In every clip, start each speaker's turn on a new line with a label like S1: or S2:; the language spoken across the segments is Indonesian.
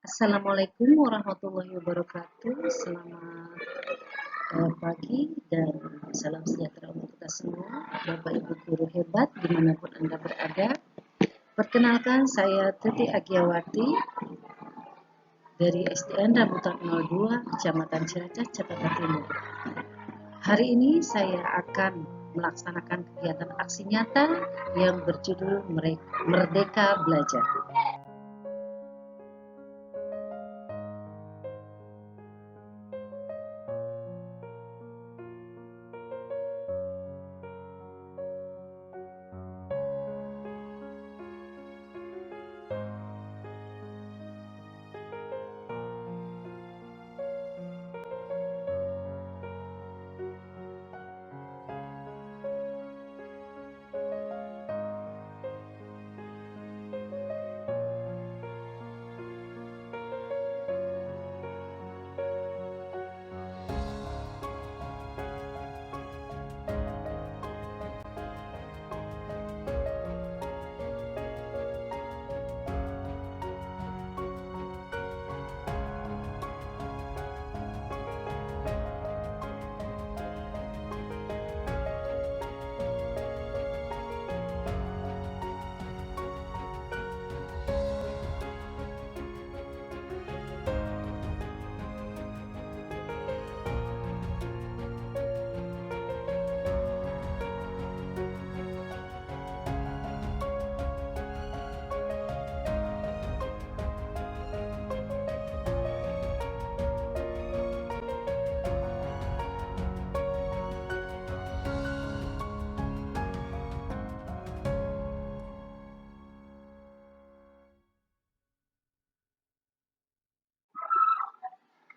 S1: Assalamualaikum warahmatullahi wabarakatuh. Selamat pagi dan salam sejahtera untuk kita semua. Bapak Ibu guru hebat dimanapun Anda berada. Perkenalkan, saya Tuti Agiawati dari SDN Rambutan 02, Kecamatan Cilacap, Jakarta Timur. Hari ini saya akan melaksanakan kegiatan aksi nyata yang berjudul Merdeka Belajar.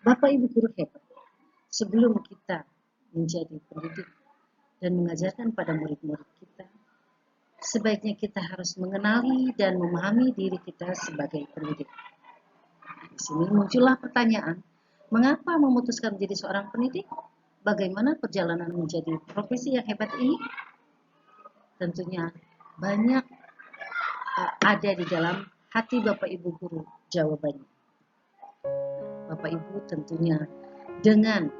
S1: Bapak Ibu guru hebat, sebelum kita menjadi pendidik dan mengajarkan pada murid-murid kita, sebaiknya kita harus mengenali dan memahami diri kita sebagai pendidik. Di sini muncullah pertanyaan, mengapa memutuskan menjadi seorang pendidik? Bagaimana perjalanan menjadi profesi yang hebat ini? Tentunya banyak ada di dalam hati Bapak Ibu guru jawabannya. Bapak Ibu tentunya dengan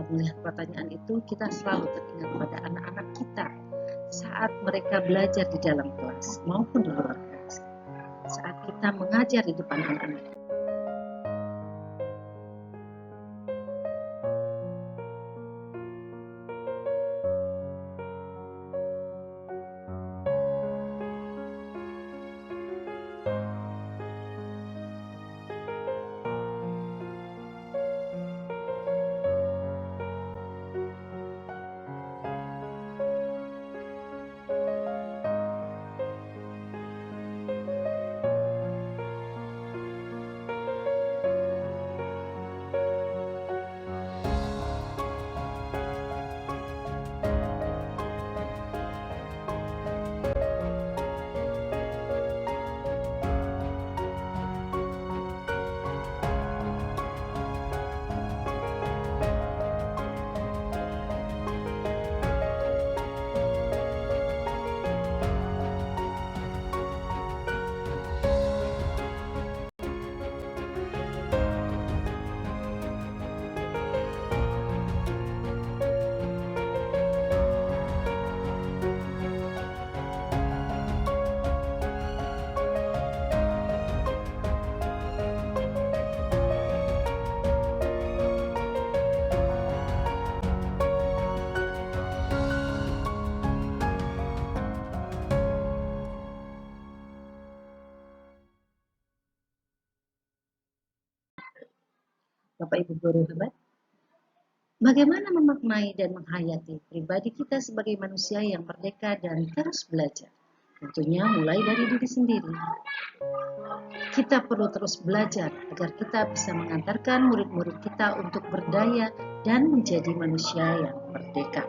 S1: melihat pertanyaan itu, kita selalu teringat pada anak-anak kita saat mereka belajar di dalam kelas maupun di luar kelas, saat kita mengajar di depan anak-anak. Bapak Ibu guru hebat, bagaimana memaknai dan menghayati pribadi kita sebagai manusia yang merdeka dan terus belajar? Tentunya mulai dari diri sendiri. Kita perlu terus belajar agar kita bisa mengantarkan murid-murid kita untuk berdaya dan menjadi manusia yang merdeka.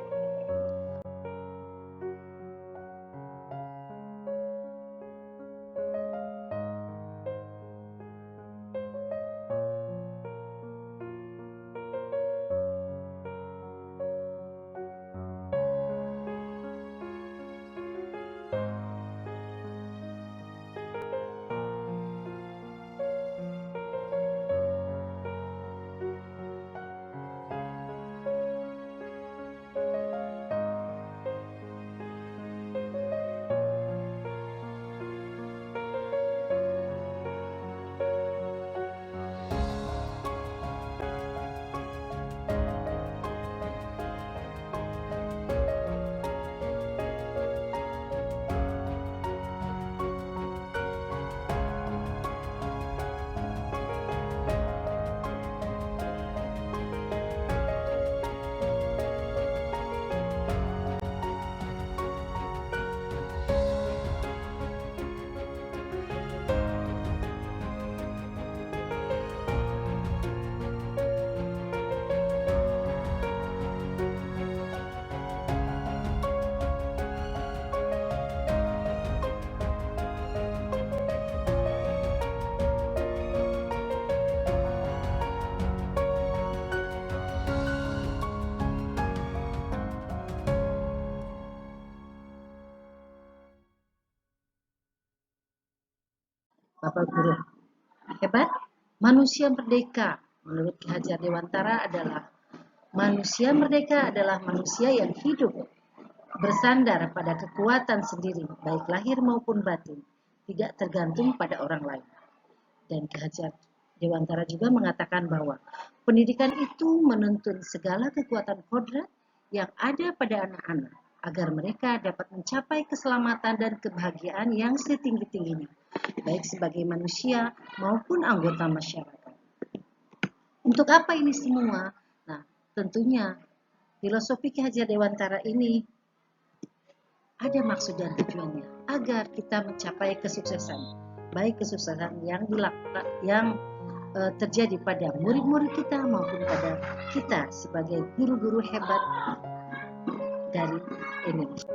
S1: Bapak Guru hebat. Manusia merdeka menurut Ki Hajar Dewantara adalah manusia yang hidup bersandar pada kekuatan sendiri, baik lahir maupun batin, tidak tergantung pada orang lain. Dan Ki Hajar Dewantara juga mengatakan bahwa pendidikan itu menuntun segala kekuatan kodrat yang ada pada anak-anak agar mereka dapat mencapai keselamatan dan kebahagiaan yang setinggi-tingginya, baik sebagai manusia maupun anggota masyarakat. Untuk apa ini semua? Nah, tentunya filosofi Ki Hajar Dewantara ini ada maksud dan tujuannya agar kita mencapai kesuksesan, baik kesuksesan yang terjadi pada murid-murid kita maupun pada kita sebagai guru-guru hebat dari Indonesia.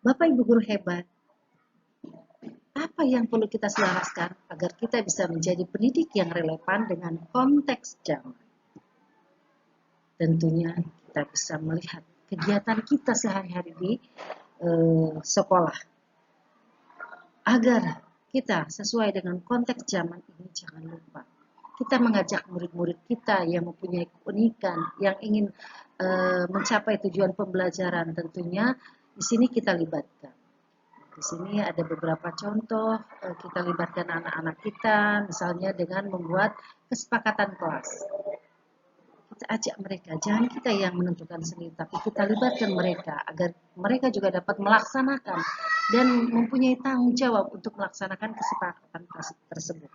S1: Bapak Ibu guru hebat, apa yang perlu kita selaraskan agar kita bisa menjadi pendidik yang relevan dengan konteks zaman? Tentunya kita bisa melihat kegiatan kita sehari-hari di sekolah. Agar kita sesuai dengan konteks zaman ini, jangan lupa kita mengajak murid-murid kita yang mempunyai keunikan, yang ingin mencapai tujuan pembelajaran, tentunya di sini kita libatkan. Di sini ada beberapa contoh, kita libatkan anak-anak kita, misalnya dengan membuat kesepakatan kelas. Kita ajak mereka, jangan kita yang menentukan sendiri, tapi kita libatkan mereka agar mereka juga dapat melaksanakan dan mempunyai tanggung jawab untuk melaksanakan kesepakatan tersebut.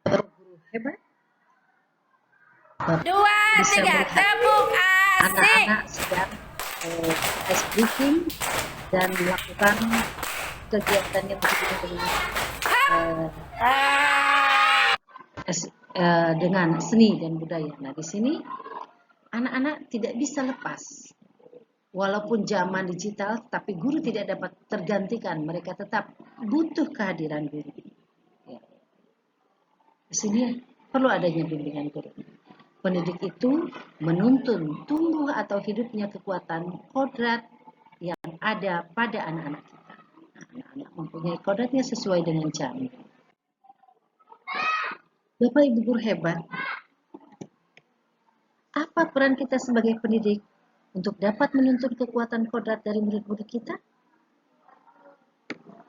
S1: Guru hebat.
S2: Dua, tiga, tepuk asik.
S1: Anak-anak sedang ice breaking dan melakukan kegiatan yang dengan seni dan budaya. Nah, di sini anak-anak tidak bisa lepas. Walaupun zaman digital, tapi guru tidak dapat tergantikan. Mereka tetap butuh kehadiran guru. Ya. Di sini perlu adanya bimbingan guru. Pendidik itu menuntun tumbuh atau hidupnya kekuatan kodrat yang ada pada anak-anak kita. Anak-anak mempunyai kodratnya sesuai dengan zaman. Bapak Ibu guru hebat, apa peran kita sebagai pendidik untuk dapat menuntun kekuatan kodrat dari murid-murid kita?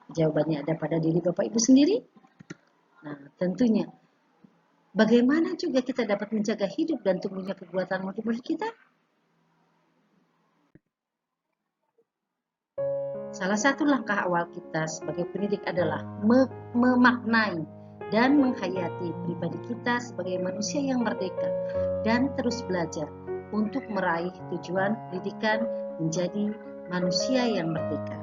S1: Jawabannya ada pada diri Bapak Ibu sendiri. Nah, tentunya bagaimana juga kita dapat menjaga hidup dan tumbuhnya kekuatan murid-murid kita? Salah satu langkah awal kita sebagai pendidik adalah memaknai dan menghayati pribadi kita sebagai manusia yang merdeka dan terus belajar untuk meraih tujuan pendidikan menjadi manusia yang merdeka.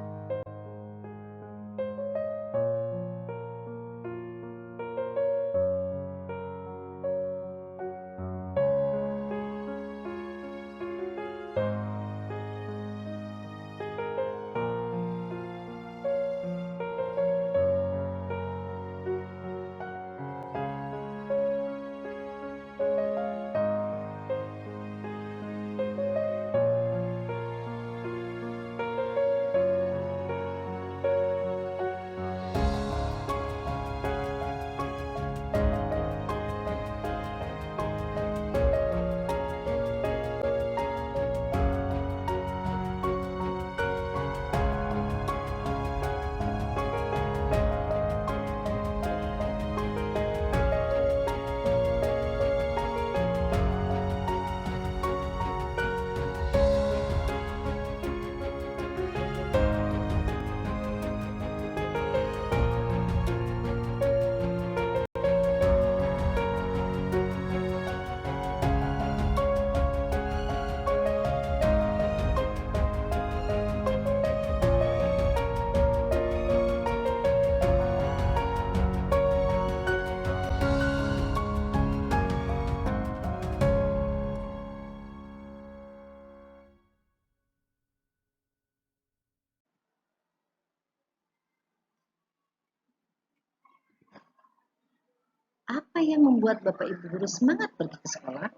S1: Apa yang membuat Bapak Ibu guru semangat pergi ke sekolah?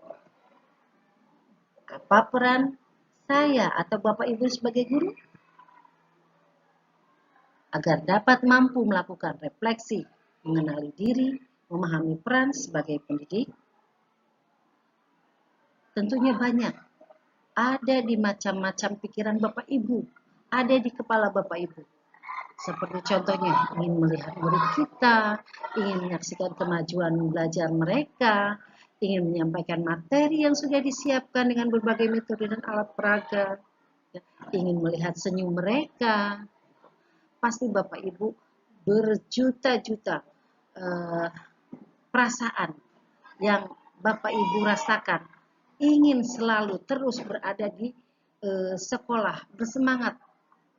S1: Apa peran saya atau Bapak Ibu sebagai guru? Agar dapat mampu melakukan refleksi, mengenali diri, memahami peran sebagai pendidik. Tentunya banyak. Ada di macam-macam pikiran Bapak Ibu, ada di kepala Bapak Ibu. Seperti contohnya, ingin melihat murid kita, ingin menyaksikan kemajuan belajar mereka, ingin menyampaikan materi yang sudah disiapkan dengan berbagai metode dan alat peraga, ingin melihat senyum mereka. Pasti Bapak Ibu berjuta-juta perasaan yang Bapak Ibu rasakan, ingin selalu terus berada di sekolah, bersemangat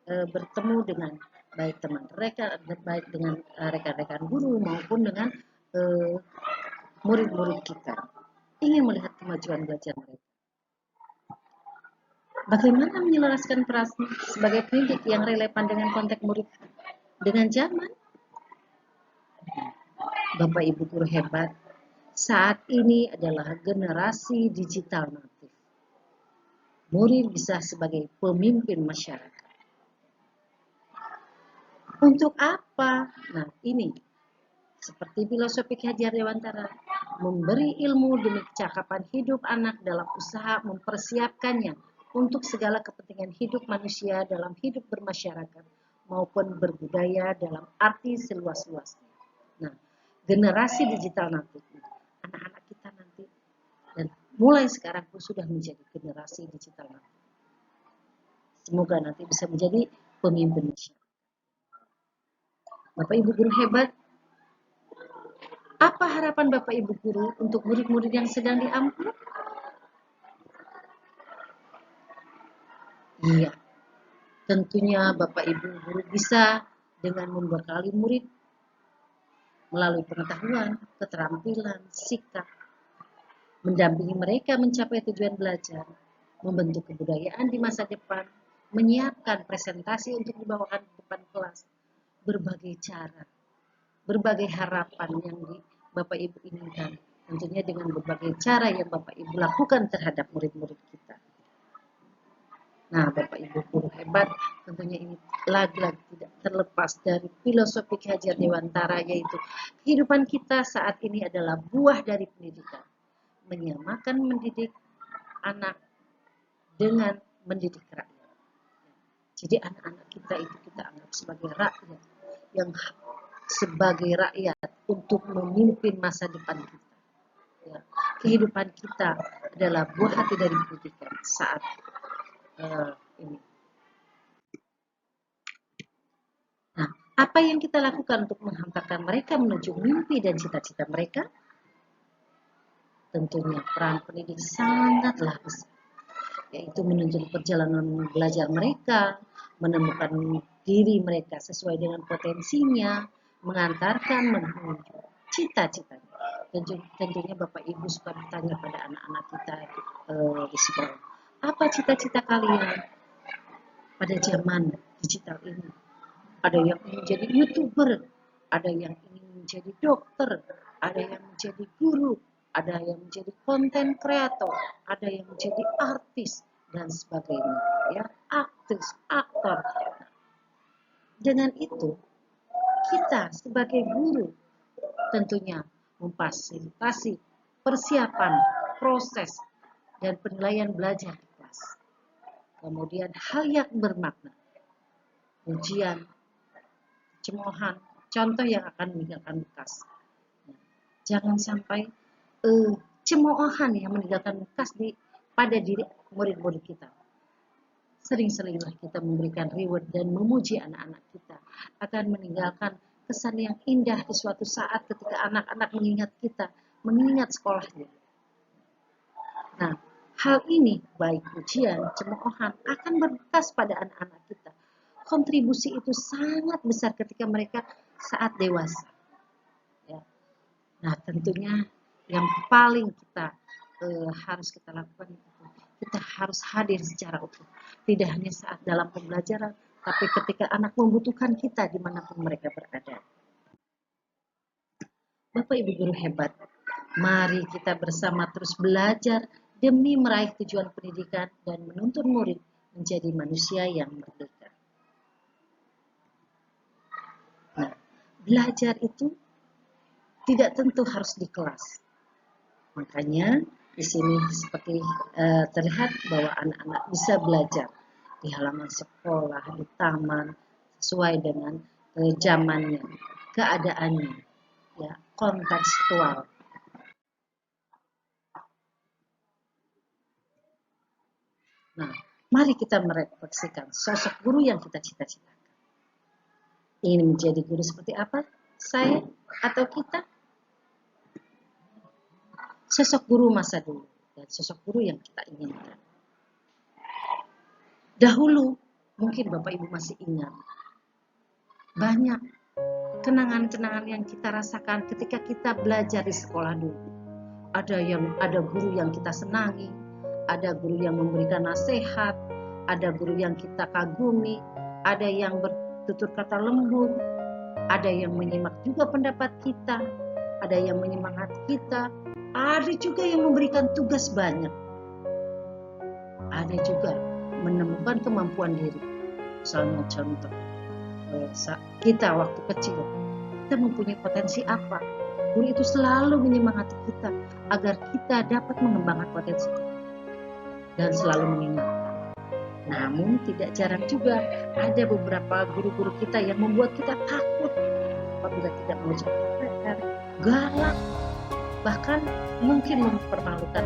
S1: bertemu dengan baik teman mereka, baik dengan rekan-rekan guru maupun dengan murid-murid kita, ingin melihat kemajuan belajar mereka. Bagaimana menyelaraskan peran sebagai pendidik yang relevan dengan konteks murid dengan zaman? Bapak Ibu guru hebat, saat ini adalah generasi digital natif. Murid bisa sebagai pemimpin masyarakat. Untuk apa? Nah, ini seperti filosofi Ki Hajar Dewantara, memberi ilmu demi kecakapan hidup anak dalam usaha mempersiapkannya untuk segala kepentingan hidup manusia dalam hidup bermasyarakat maupun berbudaya dalam arti seluas-luasnya. Nah, generasi digital nanti, anak-anak kita nanti, dan mulai sekarang pun sudah menjadi generasi digital nanti. Semoga nanti bisa menjadi pemimpin masyarakat. Bapak Ibu guru hebat, apa harapan Bapak Ibu guru untuk murid-murid yang sedang diampu? Iya, tentunya Bapak Ibu guru bisa dengan membekali murid melalui pengetahuan, keterampilan, sikap, mendampingi mereka mencapai tujuan belajar, membentuk kebudayaan di masa depan, menyiapkan presentasi untuk dibawakan di depan kelas, berbagai cara, berbagai harapan yang Bapak Ibu inginkan, tentunya dengan berbagai cara yang Bapak Ibu lakukan terhadap murid-murid kita. Nah, Bapak Ibu guru hebat, tentunya ini lagi-lagi tidak terlepas dari filosofi Ki Hajar Dewantara, yaitu kehidupan kita saat ini adalah buah dari pendidikan. Menyamakan mendidik anak dengan mendidik rakyat. Jadi anak-anak kita itu kita anggap sebagai rakyat, yang sebagai rakyat untuk memimpin masa depan kita. Ya, kehidupan kita adalah buah hati dari pendidikan saat ini. Nah, apa yang kita lakukan untuk menghantarkan mereka menuju mimpi dan cita-cita mereka? Tentunya peran pendidik sangatlah besar, yaitu menunjukkan perjalanan belajar mereka, menemukan diri mereka sesuai dengan potensinya, mengantarkan menuju cita-citanya. Tentunya Bapak Ibu suka bertanya pada anak-anak kita di sekolah, apa cita-cita kalian pada zaman digital ini? Ada yang ingin jadi YouTuber, ada yang ingin menjadi dokter, ada yang menjadi guru, ada yang menjadi konten kreator, ada yang menjadi artis dan sebagainya, ya, aktris, aktor. Dengan itu, kita sebagai guru tentunya memfasilitasi persiapan, proses, dan penilaian belajar di kelas. Kemudian hal yang bermakna, ujian, cemoohan, contoh yang akan meninggalkan bekas. Jangan sampai cemoohan yang meninggalkan bekas pada diri murid-murid kita. Sering-seringlah kita memberikan reward dan memuji anak-anak kita, akan meninggalkan kesan yang indah di suatu saat ketika anak-anak mengingat kita, mengingat sekolahnya. Nah, hal ini baik ujian, cemoohan akan berbekas pada anak-anak kita. Kontribusi itu sangat besar ketika mereka saat dewasa. Ya. Nah, tentunya yang paling kita harus kita lakukan itu, kita harus hadir secara utuh. Tidak hanya saat dalam pembelajaran, tapi ketika anak membutuhkan kita dimanapun mereka berada. Bapak Ibu guru hebat, Mari kita bersama terus belajar demi meraih tujuan pendidikan dan menuntun murid menjadi manusia yang merdeka. Nah, belajar itu tidak tentu harus di kelas. Makanya di sini seperti terlihat bahwa anak-anak bisa belajar di halaman sekolah, di taman, sesuai dengan zamannya, keadaannya, ya, kontekstual. Nah, mari kita merefleksikan sosok guru yang kita cita-citakan. Ingin menjadi guru seperti apa? Saya atau kita? Sosok guru masa dulu dan sosok guru yang kita inginkan. Dahulu, mungkin Bapak Ibu masih ingat, banyak kenangan-kenangan yang kita rasakan ketika kita belajar di sekolah dulu. Ada guru yang kita senangi, ada guru yang memberikan nasihat, ada guru yang kita kagumi, ada yang bertutur kata lembut, ada yang menyimak juga pendapat kita, ada yang menyemangati kita, ada juga yang memberikan tugas banyak, ada juga menemukan kemampuan diri. Misalnya contoh, kita waktu kecil, kita mempunyai potensi apa? Guru itu selalu menyemangati kita agar kita dapat mengembangkan potensi kita dan selalu mengingatkan. Namun tidak jarang juga ada beberapa guru-guru kita yang membuat kita takut apabila tidak mengerjakan PR, galak, bahkan mungkin mempermalukan.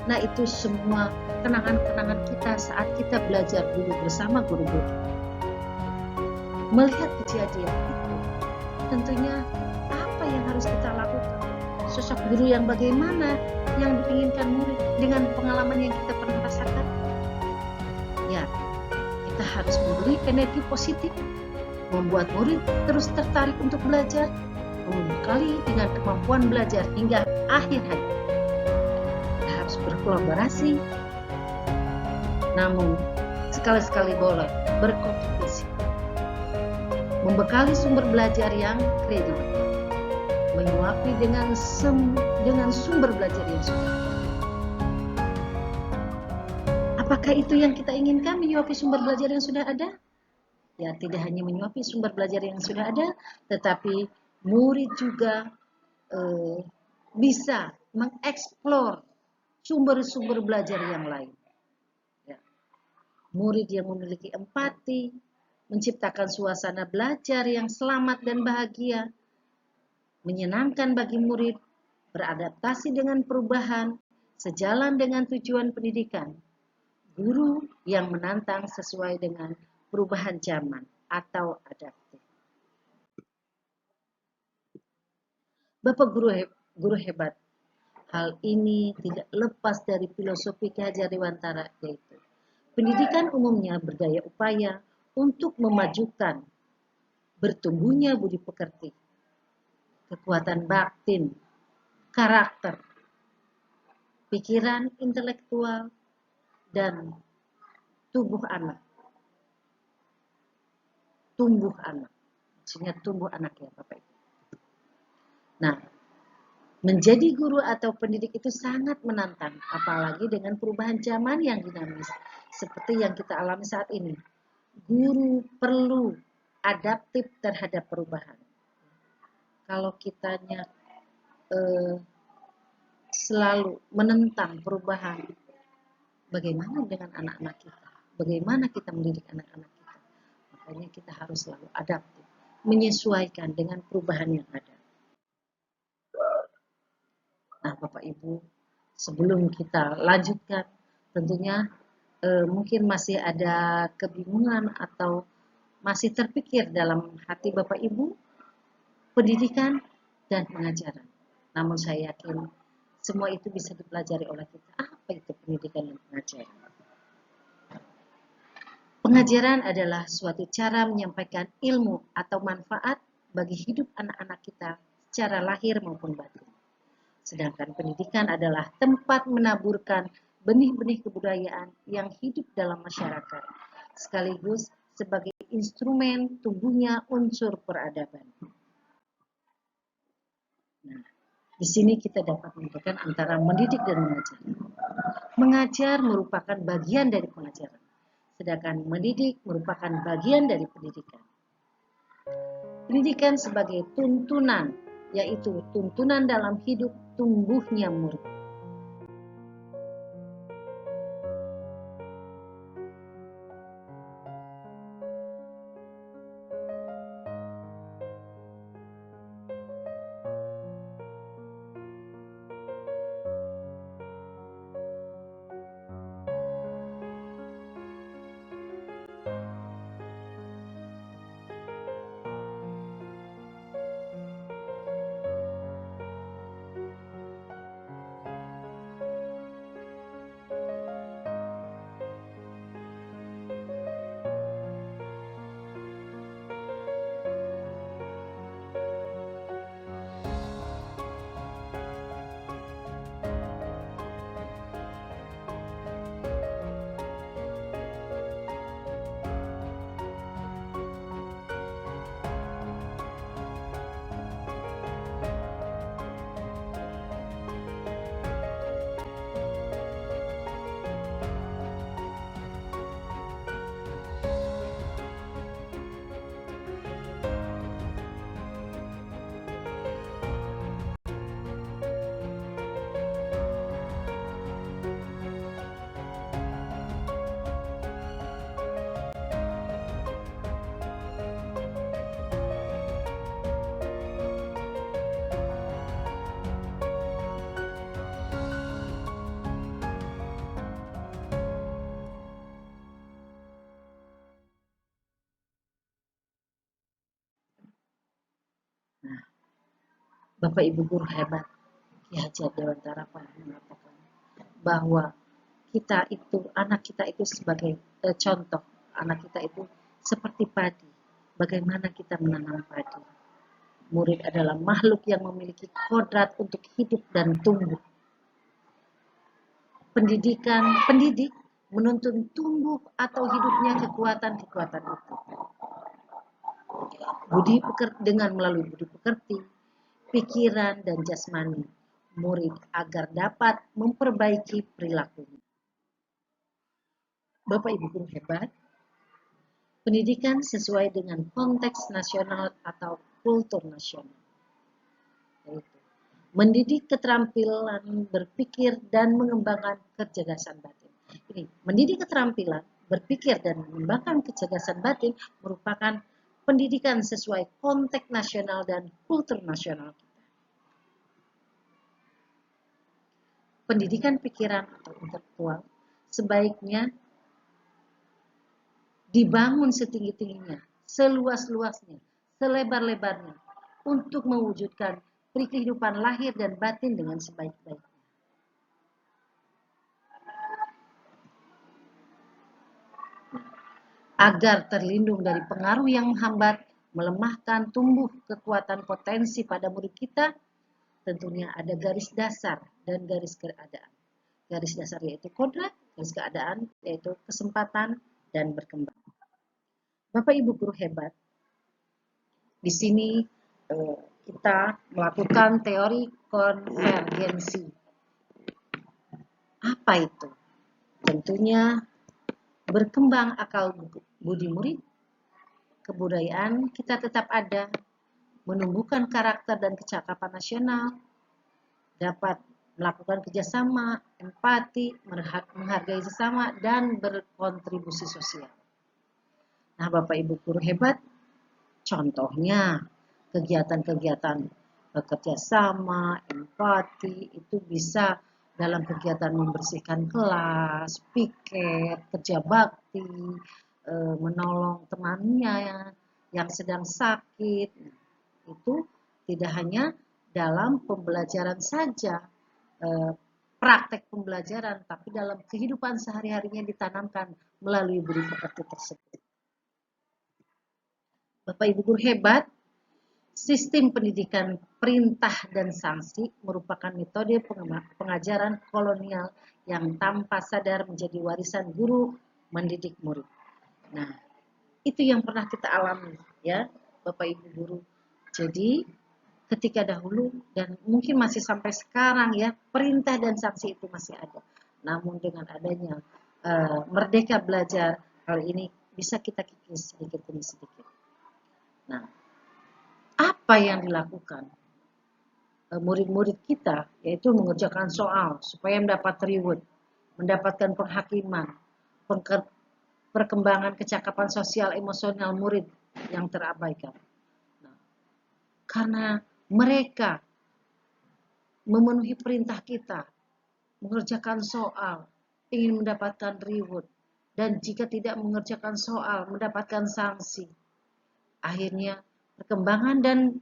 S1: Nah, itu semua kenangan-kenangan kita saat kita belajar dulu bersama guru-guru. Melihat kejadian itu, tentunya apa yang harus kita lakukan? Sosok guru yang bagaimana yang diinginkan murid dengan pengalaman yang kita pernah rasakan? Ya, kita harus memberi energi positif, membuat murid terus tertarik untuk belajar, membekali dengan kemampuan belajar hingga akhir hayat. Kita harus berkolaborasi, namun sekali-sekali boleh berkompetisi. Membekali sumber belajar yang kredibel, menyuapi dengan sumber belajar yang sudah ada. Apakah itu yang kita inginkan, menyuapi sumber belajar yang sudah ada? Ya, tidak hanya menyuapi sumber belajar yang sudah ada, tetapi murid juga bisa mengeksplor sumber-sumber belajar yang lain. Ya. Murid yang memiliki empati, menciptakan suasana belajar yang selamat dan bahagia, menyenangkan bagi murid, beradaptasi dengan perubahan, sejalan dengan tujuan pendidikan. Guru yang menantang sesuai dengan perubahan zaman atau adaptif. Bapak guru hebat, hal ini tidak lepas dari filosofi Ki Hajar Dewantara, yaitu pendidikan umumnya berdaya upaya untuk memajukan bertumbuhnya budi pekerti, kekuatan batin, karakter, pikiran intelektual, dan tumbuh anak. Maksudnya tumbuh anak ya Bapak Ibu. Nah, menjadi guru atau pendidik itu sangat menantang, apalagi dengan perubahan zaman yang dinamis, seperti yang kita alami saat ini. Guru perlu adaptif terhadap perubahan. Kalau kitanya selalu menentang perubahan, bagaimana dengan anak-anak kita? Bagaimana kita mendidik anak-anak kita? Makanya kita harus selalu adaptif, menyesuaikan dengan perubahan yang ada. Nah, Bapak Ibu, sebelum kita lanjutkan, tentunya mungkin masih ada kebingungan atau masih terpikir dalam hati Bapak Ibu pendidikan dan pengajaran. Namun saya yakin semua itu bisa dipelajari oleh kita. Apa itu pendidikan dan pengajaran? Pengajaran adalah suatu cara menyampaikan ilmu atau manfaat bagi hidup anak-anak kita secara lahir maupun batin. Sedangkan pendidikan adalah tempat menaburkan benih-benih kebudayaan yang hidup dalam masyarakat, sekaligus sebagai instrumen tumbuhnya unsur peradaban. Nah, Di sini kita dapat membedakan antara mendidik dan mengajar. Mengajar merupakan bagian dari pengajaran, sedangkan mendidik merupakan bagian dari pendidikan. Pendidikan sebagai tuntunan, yaitu tuntunan dalam hidup tumbuhnya murid. Nah, Bapak Ibu guru hebat, Ki Hajar Dewantara pernah mengatakan bahwa anak kita itu sebagai contoh, anak kita itu seperti padi. Bagaimana kita menanam padi? Murid adalah makhluk yang memiliki kodrat untuk hidup dan tumbuh. Pendidik menuntun tumbuh atau hidupnya kekuatan-kekuatan itu. Dengan melalui budi pekerti, pikiran, dan jasmani murid agar dapat memperbaiki perilakunya. Bapak Ibu guru hebat, pendidikan sesuai dengan konteks nasional atau kultur nasional. Yaitu mendidik keterampilan berpikir dan mengembangkan kecerdasan batin. Ini, mendidik keterampilan berpikir dan mengembangkan kecerdasan batin merupakan pendidikan sesuai konteks nasional dan kultur nasional kita. Pendidikan pikiran atau intelektual sebaiknya dibangun setinggi-tingginya, seluas-luasnya, selebar-lebarnya untuk mewujudkan kehidupan lahir dan batin dengan sebaik-baiknya. Agar terlindung dari pengaruh yang menghambat, melemahkan tumbuh kekuatan potensi pada murid kita, tentunya ada garis dasar dan garis keadaan. Garis dasar yaitu kodrat, garis keadaan yaitu kesempatan dan berkembang. Bapak Ibu guru hebat, di sini kita melakukan teori konvergensi. Apa itu? Tentunya berkembang akal budi murid, kebudayaan kita tetap ada, menumbuhkan karakter dan kecakapan nasional, dapat melakukan kerjasama, empati, menghargai sesama, dan berkontribusi sosial. Nah, Bapak Ibu guru hebat, contohnya kegiatan-kegiatan bekerjasama, empati, itu bisa dalam kegiatan membersihkan kelas, piket, kerja bakti, menolong temannya yang sedang sakit. Itu tidak hanya dalam pembelajaran saja, praktek pembelajaran, tapi dalam kehidupan sehari-harinya ditanamkan melalui budi pekerti tersebut. Bapak Ibu guru hebat, sistem pendidikan perintah dan sanksi merupakan metode pengajaran kolonial yang tanpa sadar menjadi warisan guru mendidik murid. Nah, itu yang pernah kita alami ya, Bapak Ibu guru. Jadi, ketika dahulu dan mungkin masih sampai sekarang ya, perintah dan sanksi itu masih ada. Namun dengan adanya Merdeka Belajar, hal ini bisa kita kikis sedikit demi sedikit. Nah, apa yang dilakukan murid-murid kita, yaitu mengerjakan soal supaya mendapat reward, mendapatkan penghakiman, perkembangan kecakapan sosial emosional murid yang terabaikan. Nah, karena mereka memenuhi perintah kita, mengerjakan soal, ingin mendapatkan reward, dan jika tidak mengerjakan soal, mendapatkan sanksi. Akhirnya, perkembangan dan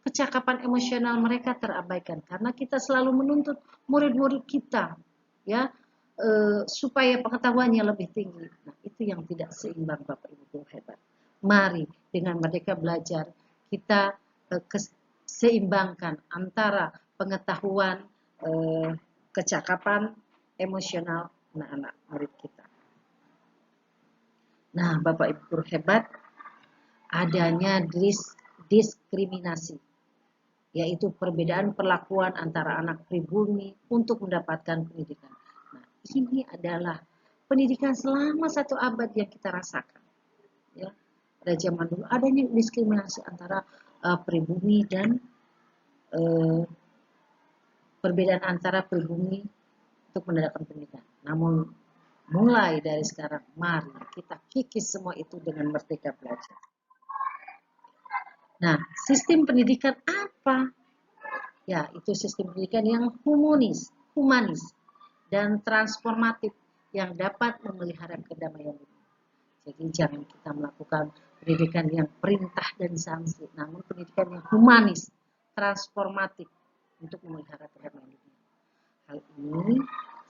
S1: kecakapan emosional mereka terabaikan karena kita selalu menuntut murid-murid kita, ya, supaya pengetahuannya lebih tinggi. Nah, itu yang tidak seimbang, Bapak Ibu guru hebat. Mari dengan Merdeka Belajar kita seimbangkan antara pengetahuan, kecakapan emosional anak-anak murid kita. Nah, Bapak Ibu guru hebat, adanya diskriminasi, yaitu perbedaan perlakuan antara anak pribumi untuk mendapatkan pendidikan. Nah, ini adalah pendidikan selama 1 abad yang kita rasakan. Ya, pada zaman dulu adanya diskriminasi antara pribumi dan perbedaan antara pribumi untuk mendapatkan pendidikan. Namun mulai dari sekarang, mari kita kikis semua itu dengan Merdeka Belajar. Nah, sistem pendidikan apa? Ya, itu sistem pendidikan yang humanis, dan transformatif yang dapat memelihara kedamaian dunia. Jadi jangan kita melakukan pendidikan yang perintah dan sanksi, namun pendidikan yang humanis, transformatif untuk memelihara kedamaian dunia. Hal ini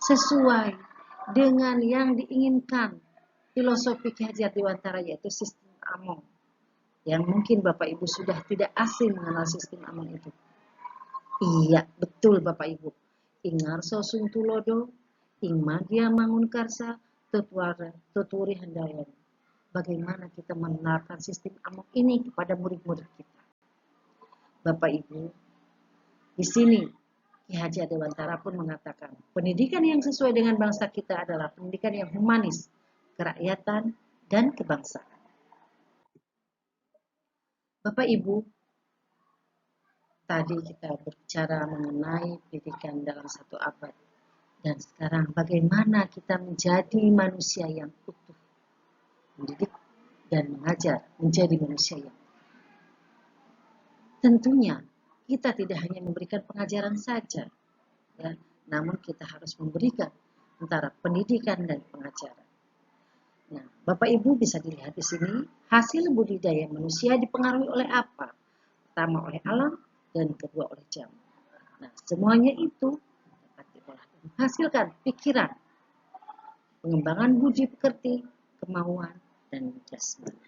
S1: sesuai dengan yang diinginkan filosofi Ki Hajar Dewantara, yaitu sistem Among, yang mungkin Bapak Ibu sudah tidak asing mengenal sistem Among itu. Iya, betul Bapak Ibu. Ingarso Sungtulodo, Ingmadia Mangunkarsa, Tuturi Handayani. Bagaimana kita menerapkan sistem Among ini kepada murid-murid kita. Bapak Ibu, di sini Ki Hajar Dewantara pun mengatakan, pendidikan yang sesuai dengan bangsa kita adalah pendidikan yang humanis, kerakyatan, dan kebangsaan. Bapak Ibu, tadi kita berbicara mengenai pendidikan dalam 1 abad. Dan sekarang bagaimana kita menjadi manusia yang utuh, mendidik dan mengajar menjadi manusia yang utuh. Tentunya kita tidak hanya memberikan pengajaran saja, ya, namun kita harus memberikan antara pendidikan dan pengajaran. Nah, Bapak Ibu bisa dilihat di sini, hasil budidaya manusia dipengaruhi oleh apa? Pertama oleh alam, dan kedua oleh zaman. Nah, semuanya itu dapat diolah dan menghasilkan pikiran, pengembangan budi pekerti, kemauan, dan jasmani.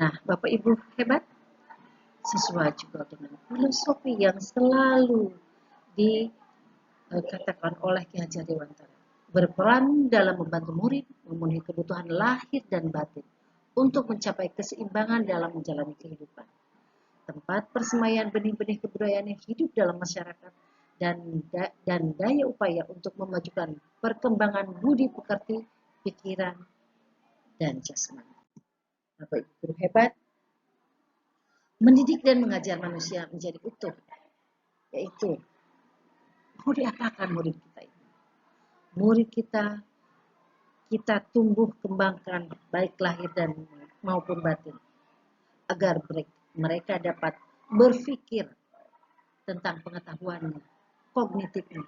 S1: Nah, Bapak Ibu hebat, sesuai juga dengan filosofi yang selalu dikatakan oleh Ki Hajar Dewantara, berperan dalam membantu murid memenuhi kebutuhan lahir dan batin untuk mencapai keseimbangan dalam menjalani kehidupan. Tempat persemaian benih-benih kebudayaan yang hidup dalam masyarakat dan daya upaya untuk memajukan perkembangan budi pekerti, pikiran, dan jasmani. Bapak Ibu guru hebat, mendidik dan mengajar manusia menjadi utuh, yaitu mau diapakan murid kita ini? Murid kita tumbuh kembangkan baik lahir dan maupun batin, agar mereka dapat berpikir tentang pengetahuannya, kognitifnya.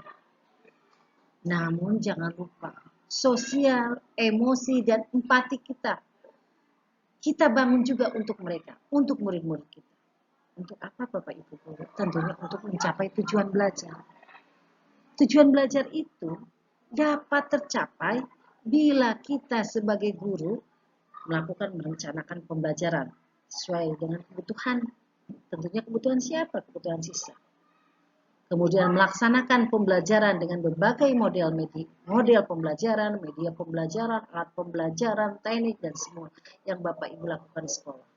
S1: Namun jangan lupa, sosial, emosi, dan empati kita bangun juga untuk mereka, untuk murid-murid kita. Untuk apa Bapak Ibu guru? Tentunya untuk mencapai tujuan belajar. Tujuan belajar itu dapat tercapai bila kita sebagai guru melakukan merencanakan pembelajaran sesuai dengan kebutuhan. Tentunya kebutuhan siapa? Kebutuhan siswa. Kemudian melaksanakan pembelajaran dengan berbagai model pembelajaran, media pembelajaran, alat pembelajaran, teknik, dan semua yang Bapak Ibu lakukan di sekolah.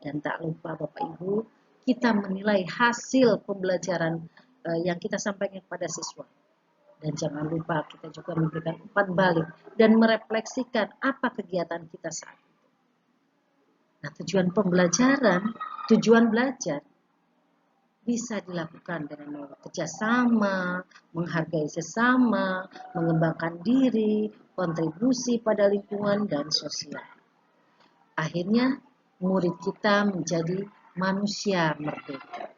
S1: Dan tak lupa Bapak Ibu, kita menilai hasil pembelajaran yang kita sampaikan kepada siswa. Dan jangan lupa kita juga memberikan umpan balik dan merefleksikan apa kegiatan kita saat itu. Nah, tujuan belajar bisa dilakukan dengan kerjasama, menghargai sesama, mengembangkan diri, kontribusi pada lingkungan dan sosial. Akhirnya, murid kita menjadi manusia merdeka.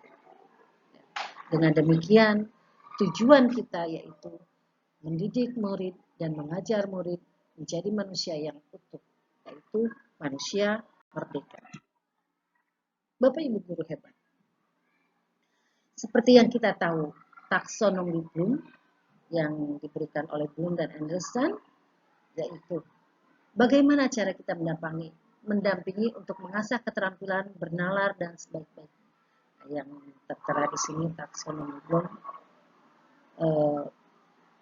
S1: Dengan demikian, tujuan kita yaitu mendidik murid dan mengajar murid menjadi manusia yang utuh, yaitu manusia merdeka. Bapak Ibu guru hebat, seperti yang kita tahu, taksonomi Bloom yang diberikan oleh Bloom dan Anderson, yaitu bagaimana cara kita mendampingi untuk mengasah keterampilan bernalar dan sebaik-baiknya. Yang tertera di sini taksonomi Bloom,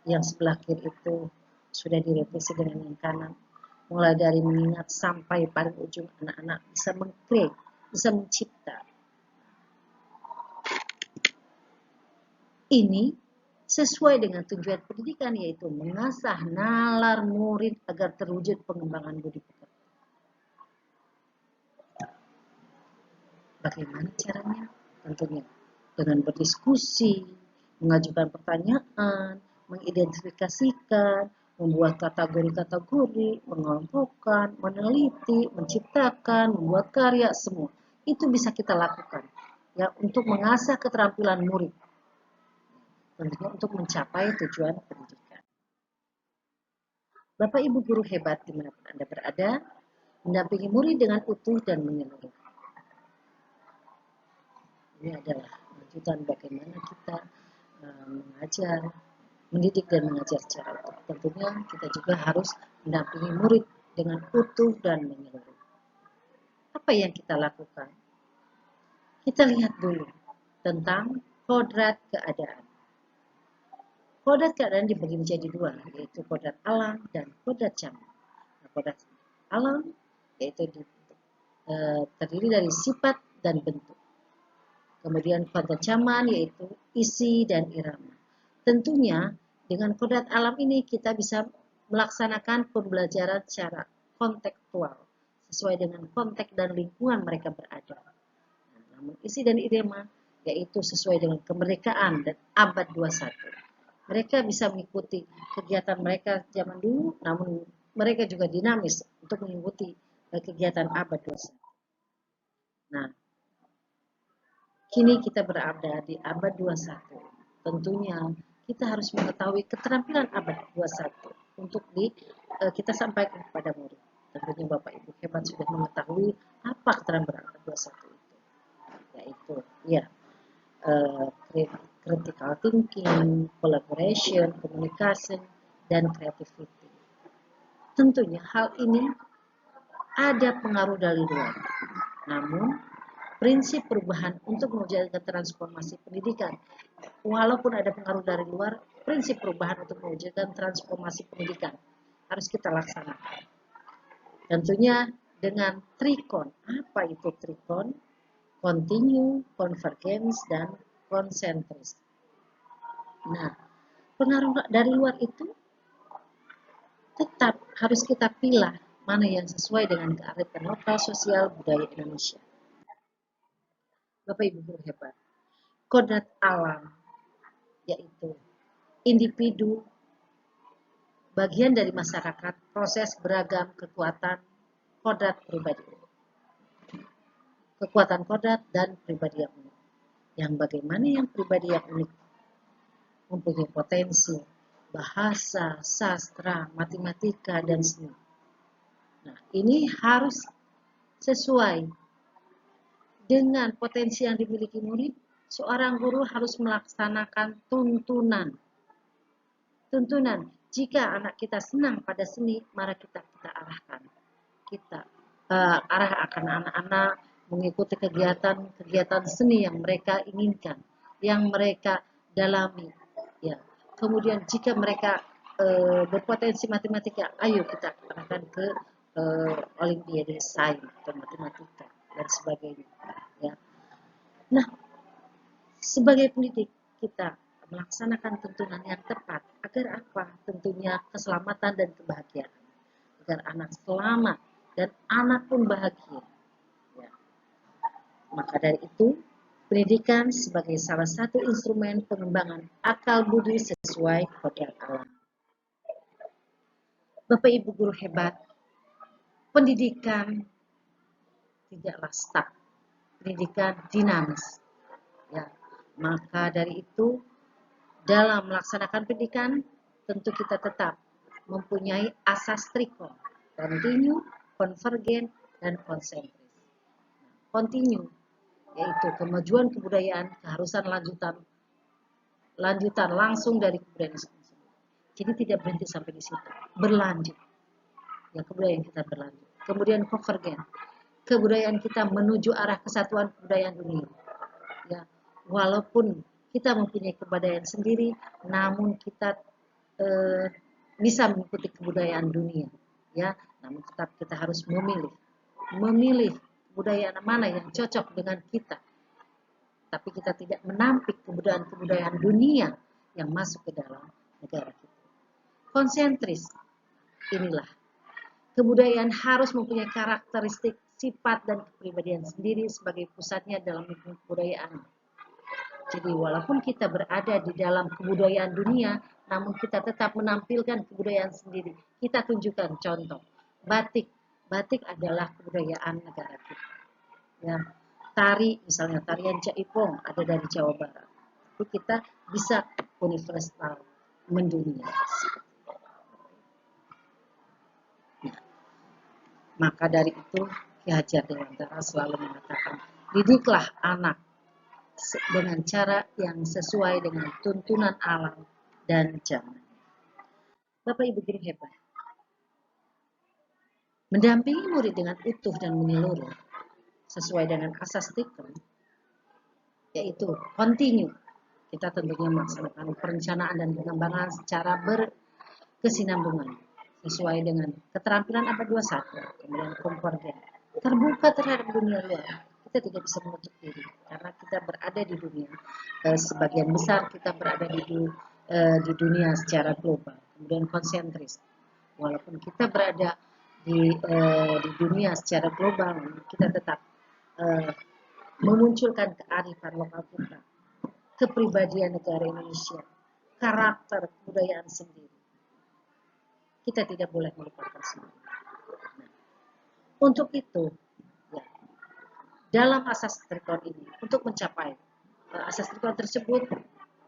S1: yang sebelah kiri itu sudah direvisi dengan yang kanan, mulai dari mengingat sampai paling ujung anak-anak bisa meng-create, bisa mencipta. Ini sesuai dengan tujuan pendidikan, yaitu mengasah nalar murid agar terwujud pengembangan budi pekerti. Bagaimana caranya? Tentunya dengan berdiskusi, mengajukan pertanyaan, mengidentifikasikan, membuat kategori-kategori, mengelompokkan, meneliti, menciptakan, membuat karya, semua. Itu bisa kita lakukan ya untuk mengasah keterampilan murid. Tentunya untuk mencapai tujuan pendidikan. Bapak Ibu guru hebat dimanapun Anda berada, mendampingi murid dengan utuh dan menyeluruh. Ini adalah lanjutan bagaimana kita mengajar, mendidik dan mengajar secara utuh. Tentunya kita juga harus mendampingi murid dengan utuh dan menyeluruh. Apa yang kita lakukan? Kita lihat dulu tentang kodrat keadaan. Kodrat keadaan dibagi menjadi dua, yaitu kodrat alam dan kodrat jamak. Nah, kodrat alam yaitu terdiri dari sifat dan bentuk. Kemudian kodrat jamak yaitu isi dan irama. Tentunya dengan kodrat alam ini kita bisa melaksanakan pembelajaran secara kontekstual sesuai dengan konteks dan lingkungan mereka berada. Nah, namun isi dan irama yaitu sesuai dengan kemerdekaan dan abad 21. Mereka bisa mengikuti kegiatan mereka zaman dulu, namun mereka juga dinamis untuk mengikuti kegiatan abad 21. Nah, kini kita berada di abad 21. Tentunya kita harus mengetahui keterampilan abad 21 untuk kita sampaikan kepada murid. Tentunya Bapak Ibu hebat sudah mengetahui apa keterampilan abad 21 itu. Yaitu, ya, critical thinking, collaboration, communication, dan creativity. Tentunya hal ini ada pengaruh dari luar. Namun, prinsip perubahan untuk mewujudkan transformasi pendidikan, walaupun ada pengaruh dari luar, prinsip perubahan untuk mewujudkan transformasi pendidikan harus kita laksanakan. Tentunya dengan trikon. Apa itu trikon? Continue, convergence, dan konsentris. Nah, pengaruh dari luar itu tetap harus kita pilih mana yang sesuai dengan kearifan lokal sosial budaya Indonesia. Bapak Ibu guru hebat, kodrat alam yaitu individu bagian dari masyarakat, proses beragam kekuatan kodrat pribadi, kekuatan kodrat dan pribadi yang unik. Yang bagaimana yang pribadi yang unik mempunyai potensi bahasa, sastra, matematika, dan seni. Nah, ini harus sesuai dengan potensi yang dimiliki murid. Seorang guru harus melaksanakan tuntunan. Tuntunan, jika anak kita senang pada seni, mari kita arahkan. Kita arahkan anak-anak mengikuti kegiatan seni yang mereka inginkan, yang mereka dalami. Ya. Kemudian jika mereka berpotensi matematika, ayo kita arahkan ke olimpiade sains atau matematika dan sebagainya. Ya. Nah, sebagai pendidik kita melaksanakan tuntunan yang tepat agar apa? Tentunya keselamatan dan kebahagiaan. Agar anak selamat dan anak pun bahagia. Ya. Maka dari itu, pendidikan sebagai salah satu instrumen pengembangan akal budi sesuai kodrat alam. Bapak Ibu guru hebat, pendidikan tidaklah stuck, pendidikan dinamis. Ya, maka dari itu dalam melaksanakan pendidikan tentu kita tetap mempunyai asas trikon, kontinu, konvergen, dan konsentris. Kontinu yaitu kemajuan kebudayaan, keharusan lanjutan langsung dari kebudayaan tersebut. Jadi tidak berhenti sampai di situ, berlanjut. Ya, kebudayaan kita berlanjut. Kemudian konvergen, kebudayaan kita menuju arah kesatuan kebudayaan dunia. Ya, walaupun kita mempunyai kebudayaan sendiri, namun kita bisa mengikuti kebudayaan dunia. Ya, namun tetap kita harus memilih kebudayaan mana yang cocok dengan kita. Tapi kita tidak menampik kebudayaan dunia yang masuk ke dalam negara kita. Konsentris, inilah kebudayaan harus mempunyai karakteristik, sifat, dan kepribadian sendiri sebagai pusatnya dalam lingkungan kebudayaan. Jadi walaupun kita berada di dalam kebudayaan dunia, namun kita tetap menampilkan kebudayaan sendiri. Kita tunjukkan contoh, batik. Batik adalah kebudayaan negara kita. Ya, tari, misalnya tarian Jaipong ada dari Jawa Barat. Tapi kita bisa universal, mendunia. Maka dari itu Ki Hajar Dewantara selalu mengatakan, didiklah anak dengan cara yang sesuai dengan tuntunan alam dan zaman. Bapak Ibu guru hebat, mendampingi murid dengan utuh dan menyeluruh sesuai dengan asas trikon, yaitu kontinu. Kita tentunya melaksanakan perencanaan dan pengembangan secara berkesinambungan sesuai dengan keterampilan abad 21, kemudian konvergen, terbuka terhadap dunia luar. Kita tidak bisa menutup diri karena kita berada di dunia, sebagian besar kita berada di dunia secara global. Kemudian konsentris, walaupun kita berada di dunia secara global, kita tetap memunculkan kearifan lokal kita, kepribadian negara Indonesia, karakter kebudayaan sendiri. Kita tidak boleh melupakan semua. Nah, untuk itu, ya, dalam asas trikon ini, untuk mencapai asas trikon tersebut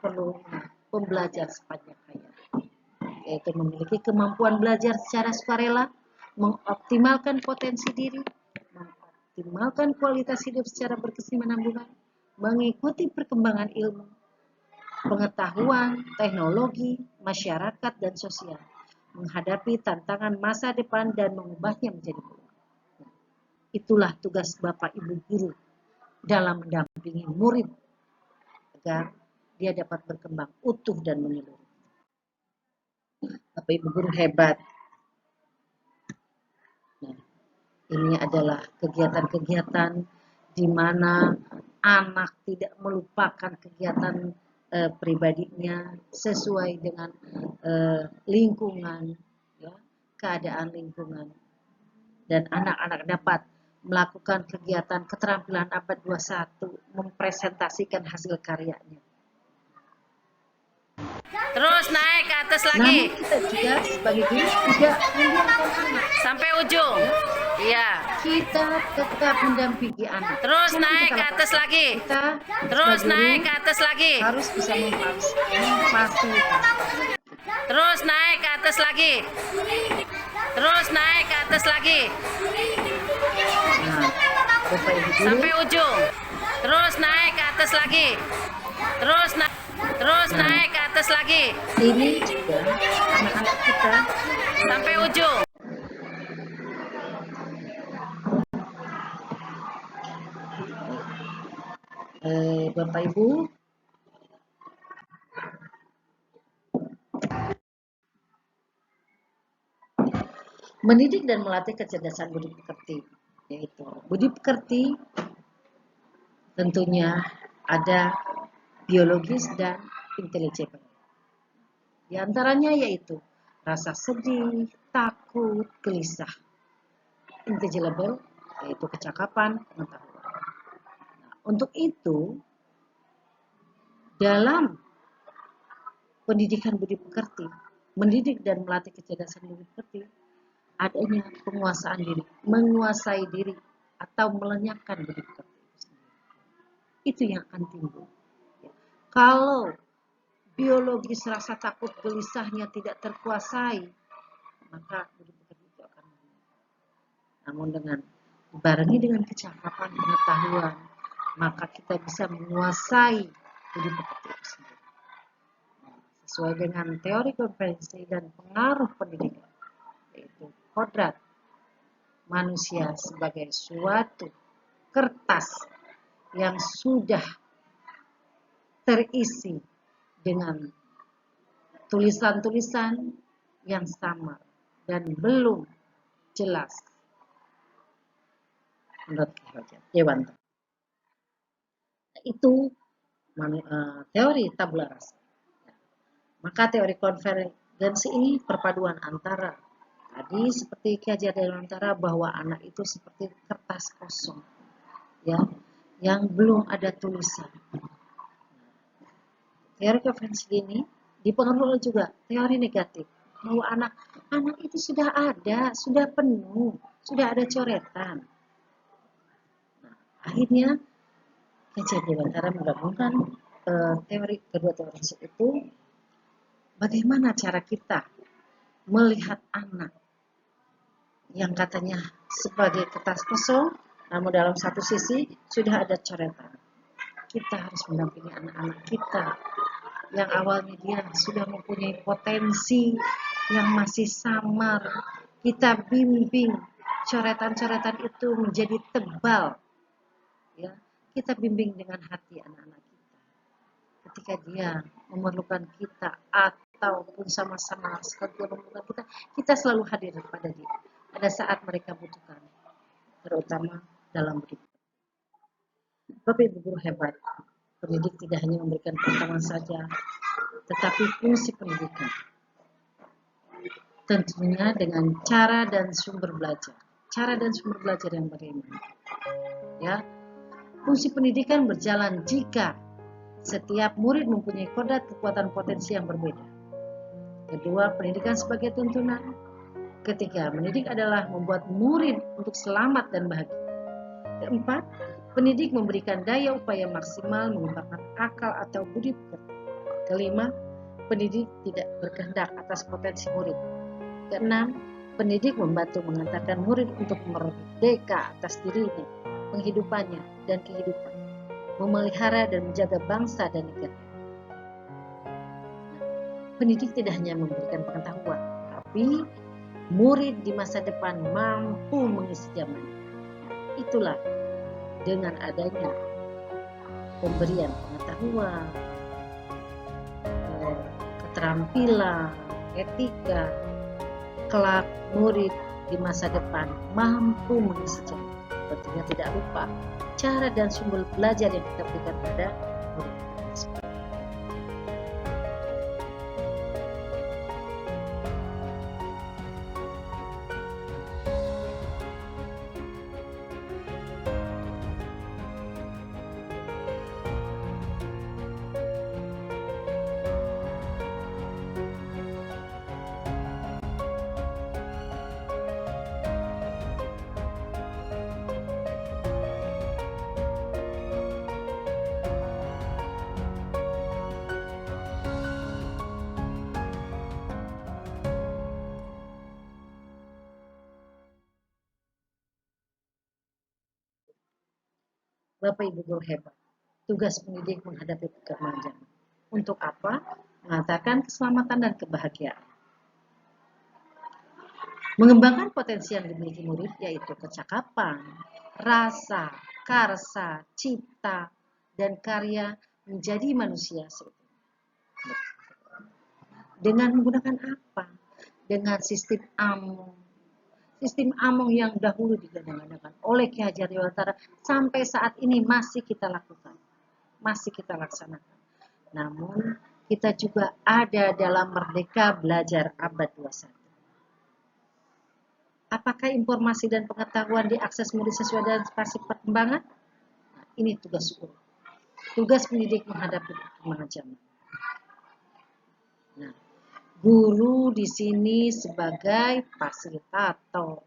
S1: perlu pembelajar sepanjang hayat, yaitu memiliki kemampuan belajar secara sukarela, mengoptimalkan potensi diri, mengoptimalkan kualitas hidup secara berkesinambungan, mengikuti perkembangan ilmu, pengetahuan, teknologi, masyarakat, dan sosial, menghadapi tantangan masa depan dan mengubahnya menjadi peluang. Itulah tugas Bapak Ibu guru dalam mendampingi murid agar dia dapat berkembang utuh dan menyeluruh. Bapak Ibu guru hebat. Nah, ini adalah kegiatan-kegiatan di mana anak tidak melupakan kegiatan pribadinya sesuai dengan lingkungan, ya, keadaan lingkungan, dan anak-anak dapat melakukan kegiatan keterampilan abad 21, mempresentasikan hasil karyanya.
S2: Terus naik ke atas lagi.
S1: Namun kita juga sebagai guru tidak membiarkan anak.
S2: Sampai ujung. Iya.
S1: Kita tetap mendampingi anak.
S2: Terus
S1: Jangan
S2: naik
S1: kita
S2: ke atas
S1: lepaskan.
S2: lagi.
S1: Kita
S2: Terus
S1: sebagai
S2: naik
S1: guru
S2: ke atas lagi.
S1: harus bisa memfasilitasi.
S2: Terus naik ke atas lagi. Terus naik ke atas lagi.
S1: Nah, Bapak Ibu guru,
S2: Sampai ujung. Terus naik ke atas lagi. Terus naik ke atas lagi.
S1: ini juga anak-anak kita
S2: Sampai ujung.
S1: Bapak Ibu, mendidik dan melatih kecerdasan budi pekerti, yaitu budi pekerti tentunya ada biologis dan intelligible. Di antaranya yaitu rasa sedih, takut, gelisah. Intelligible yaitu kecakapan, pengetahuan. Nah, untuk itu, dalam pendidikan budi pekerti, mendidik dan melatih kecerdasan budi pekerti, adanya penguasaan diri, menguasai diri atau melenyapkan budi pekerti itu sendiri. Itu yang akan timbul. Kalau biologis rasa takut gelisahnya tidak terkuasai, maka budi pekerti itu akan menyerah. Namun dengan dibarengi dengan kecakapan pengetahuan, maka kita bisa menguasai budi pekerti itu sendiri. Sesuai dengan teori konferensi dan pengaruh pendidikan, yaitu kodrat manusia sebagai suatu kertas yang sudah terisi dengan tulisan-tulisan yang sama dan belum jelas menurut Dewanta. Itu teori tabula rasa. Maka teori konvergensi ini perpaduan antara tadi seperti kajian Dewanta bahwa anak itu seperti kertas kosong, ya, yang belum ada tulisan. Teori konvergensi ini dipengaruhi juga teori negatif bahwa anak itu sudah ada, sudah penuh, sudah ada coretan. Nah, akhirnya kajian Dewanta menggabungkan teori kedua teori itu. Bagaimana cara kita melihat anak yang katanya sebagai kertas kosong, namun dalam satu sisi sudah ada coretan. Kita harus mendampingi anak-anak kita yang awalnya dia sudah mempunyai potensi yang masih samar. Kita bimbing coretan-coretan itu menjadi tebal. Ya, kita bimbing dengan hati anak-anak kita. Ketika dia memerlukan kita ataupun sama-sama sekali memerlukan kita selalu hadir pada dia pada saat mereka butuhkan, terutama dalam hidup. Bapak Ibu guru hebat, pendidik tidak hanya memberikan pengetahuan saja, tetapi fungsi pendidikan tentunya dengan cara dan sumber belajar yang bagaimana, ya. Fungsi pendidikan berjalan jika setiap murid mempunyai kodrat kekuatan potensi yang berbeda. Kedua, pendidikan sebagai tuntunan. Ketiga, mendidik adalah membuat murid untuk selamat dan bahagia. Keempat, pendidik memberikan daya upaya maksimal mengembangkan akal atau budi pekerti. Kelima, pendidik tidak berkehendak atas potensi murid. Keenam, pendidik membantu mengantarkan murid untuk merdeka atas dirinya, penghidupannya, dan kehidupan, memelihara dan menjaga bangsa dan negara. Pendidik tidak hanya memberikan pengetahuan, tapi murid di masa depan mampu mengisi zaman. Itulah dengan adanya pemberian pengetahuan, keterampilan, etika, kelak murid di masa depan mampu mengisi zaman. Tentunya tidak lupa cara dan sumber belajar yang kita berikan pada murid. Bapak Ibu guru hebat, tugas pendidik menghadapi kemajuan. Untuk apa? Mengantarkan keselamatan dan kebahagiaan. Mengembangkan potensi yang dimiliki murid yaitu kecakapan, rasa, karsa, cipta, dan karya menjadi manusia seutuhnya. Dengan menggunakan apa? Dengan sistem AMO. sistem Among yang dahulu digadang-gadangkan oleh Ki Hajar Dewantara sampai saat ini masih kita lakukan, masih kita laksanakan. Namun kita juga ada dalam Merdeka Belajar Abad 21. Apakah informasi dan pengetahuan diakses murid sesuai dengan spasi perkembangan? Nah, ini tugas guru. Tugas pendidik menghadapi perkembangan zaman. Nah, guru di sini sebagai fasilitator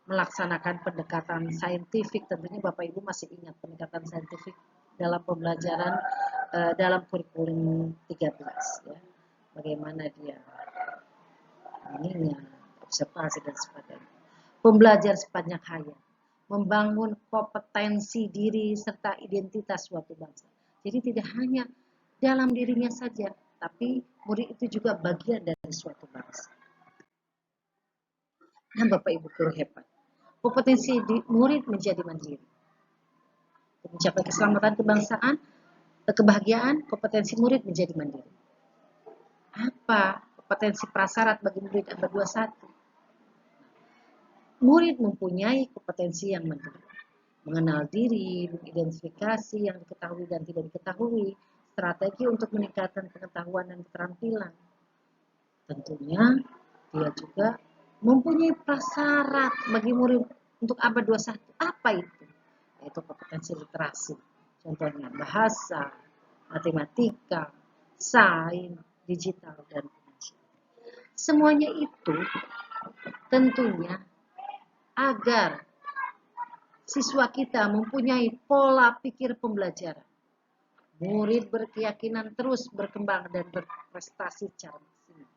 S1: melaksanakan pendekatan saintifik. Tentunya Bapak Ibu masih ingat pendekatan saintifik dalam pembelajaran dalam kurikulum 13 ya. Bagaimana dia ininya, observasi dan sebagainya. Pembelajar sepanjang hayat, membangun kompetensi diri serta identitas suatu bangsa. Jadi tidak hanya dalam dirinya saja, tapi murid itu juga bagian dari suatu bangsa. Nah, Bapak Ibu guru hebat. Kompetensi murid menjadi mandiri. Untuk mencapai keselamatan kebangsaan, kebahagiaan, kompetensi murid menjadi mandiri. Apa kompetensi prasyarat bagi murid abad 21? Murid mempunyai kompetensi yang mandiri, mengenal diri, mengidentifikasi yang diketahui dan tidak diketahui, strategi untuk meningkatkan pengetahuan dan keterampilan. Tentunya dia juga mempunyai prasyarat bagi murid untuk abad 21. Apa itu? Yaitu kompetensi literasi. Contohnya bahasa, matematika, sains, digital, dan pengajian. Semuanya itu tentunya agar siswa kita mempunyai pola pikir pembelajaran. Murid berkeyakinan terus berkembang dan berprestasi secara maksimal.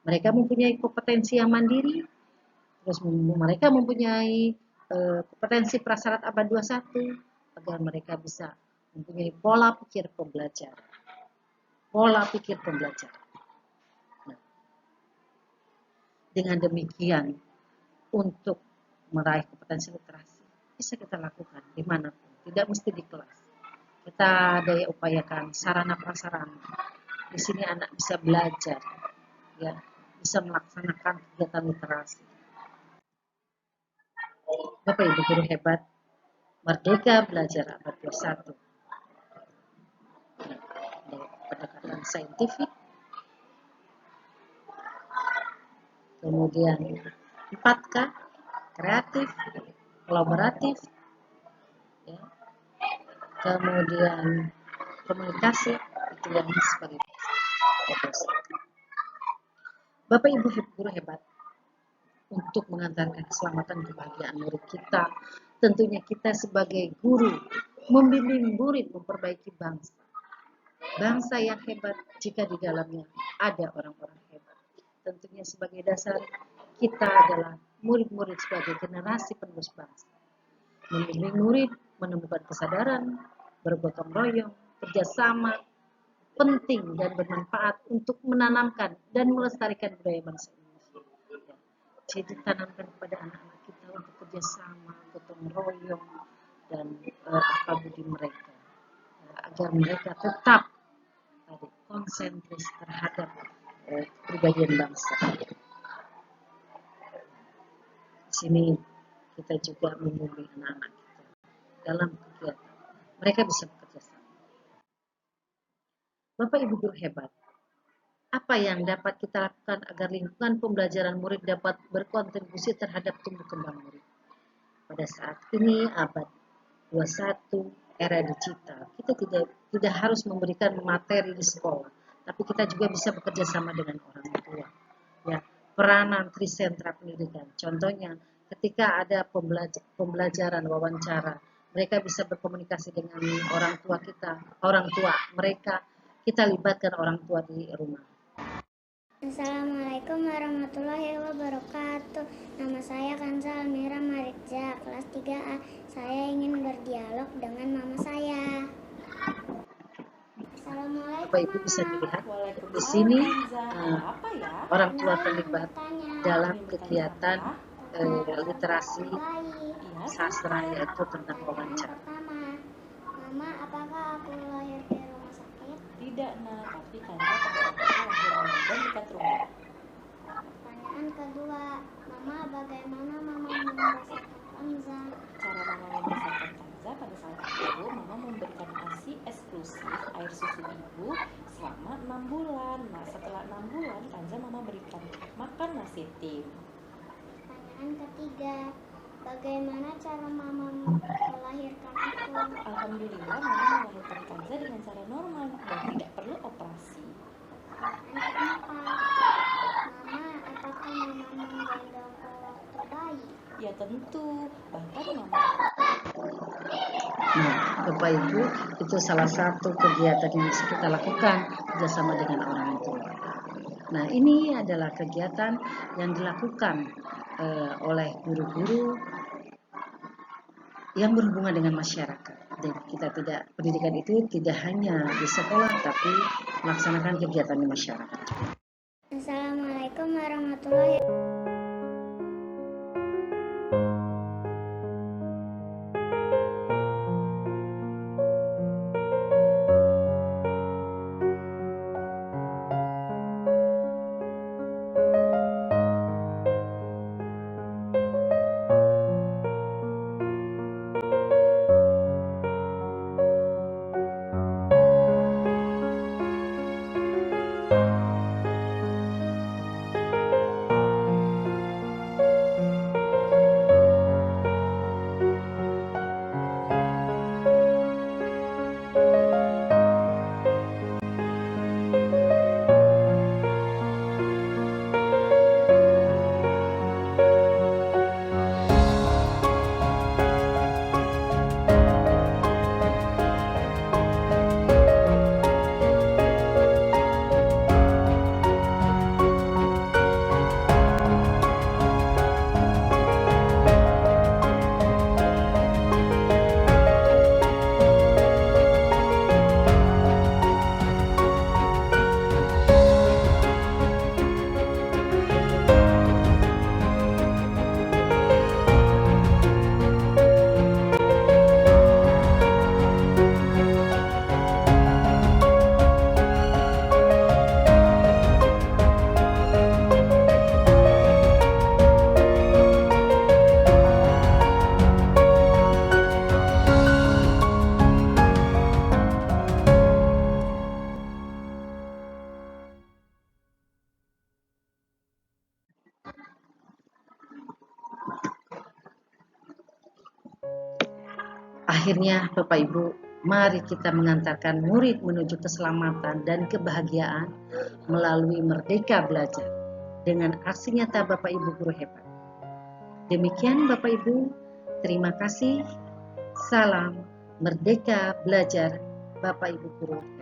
S1: Mereka mempunyai kompetensi yang mandiri, terus mereka mempunyai kompetensi prasyarat abad 21 agar mereka bisa mempunyai pola pikir pembelajaran. Pola pikir pembelajaran. Nah, dengan demikian, untuk meraih kompetensi literasi bisa kita lakukan dimanapun, tidak mesti di kelas. Kita daya upayakan sarana prasarana. Di sini anak bisa belajar, ya, bisa melaksanakan kegiatan literasi. Bapak Ibu guru hebat, Merdeka Belajar Abad 21. Pendekatan saintifik, kemudian 4K, kreatif, kolaboratif, ya. Kemudian komunikasi, itu yang sebagai profesi. Bapak Ibu guru hebat, untuk mengantarkan keselamatan kebahagiaan murid kita, tentunya kita sebagai guru membimbing murid memperbaiki bangsa. Bangsa yang hebat jika di dalamnya ada orang-orang hebat. Tentunya sebagai dasar kita adalah murid-murid sebagai generasi penerus bangsa. Membimbing murid menemukan kesadaran, bergotong royong, kerjasama, penting dan bermanfaat untuk menanamkan dan melestarikan budaya bangsa Indonesia. Ya. Jadi tanamkan kepada anak-anak kita untuk kerjasama, gotong royong, dan apa budi mereka, agar mereka tetap konsentris terhadap kepribadian bangsa. Di sini kita juga membimbing anak-anak kita dalam kegiatan. Mereka bisa bekerja sama. Bapak Ibu guru hebat, apa yang dapat kita lakukan agar lingkungan pembelajaran murid dapat berkontribusi terhadap tumbuh kembang murid? Pada saat ini abad 21 era digital, kita tidak harus memberikan materi di sekolah, tapi kita juga bisa bekerja sama dengan orang tua. Ya, peranan trisentra pendidikan. Contohnya, ketika ada pembelajaran wawancara, mereka bisa berkomunikasi dengan orang tua kita, orang tua mereka, kita libatkan orang tua di rumah.
S3: Assalamualaikum warahmatullahi wabarakatuh. Nama saya Kansa Almira Maritza, kelas 3A. Saya ingin berdialog dengan mama saya. Assalamualaikum.
S1: Bapak Ibu bisa dilihat di sini orang tua terlibat dalam kegiatan literasi sastra, yaitu tentang wawancara.
S3: Mama, apakah aku lahir di rumah sakit?
S2: Tidak, nak, tapi Kansa lahir dan dekat rumah.
S3: Pertanyaan kedua, Mama Mama, bagaimana Mama membesarkan Kanza?
S4: Cara Mama membesarkan Kanza, pada saat itu Mama memberikan ASI eksklusif air susu ibu selama 6 bulan. Nah, setelah 6 bulan Kanza Mama berikan makan nasi tim.
S3: Pertanyaan ketiga, bagaimana cara Mama melahirkan aku?
S4: Alhamdulillah Mama melahirkan Kanza dengan cara normal dan tidak perlu operasi.
S3: Pertanyaan keempat, Mama, apakah Mama menggendongku waktu bayi?
S4: Ya tentu, bahkan Mama
S1: Nah, Bapak Ibu, itu salah satu kegiatan yang bisa kita lakukan bersama dengan orang tua. Nah, ini adalah kegiatan yang dilakukan oleh guru-guru yang berhubungan dengan masyarakat. Dan pendidikan itu tidak hanya di sekolah, tapi melaksanakan kegiatan di masyarakat.
S3: Assalamualaikum warahmatullahi wabarakatuh.
S1: Akhirnya, Bapak Ibu, mari kita mengantarkan murid menuju keselamatan dan kebahagiaan melalui Merdeka Belajar dengan aksi nyata Bapak Ibu guru hebat. Demikian Bapak Ibu, terima kasih. Salam Merdeka Belajar Bapak Ibu guru.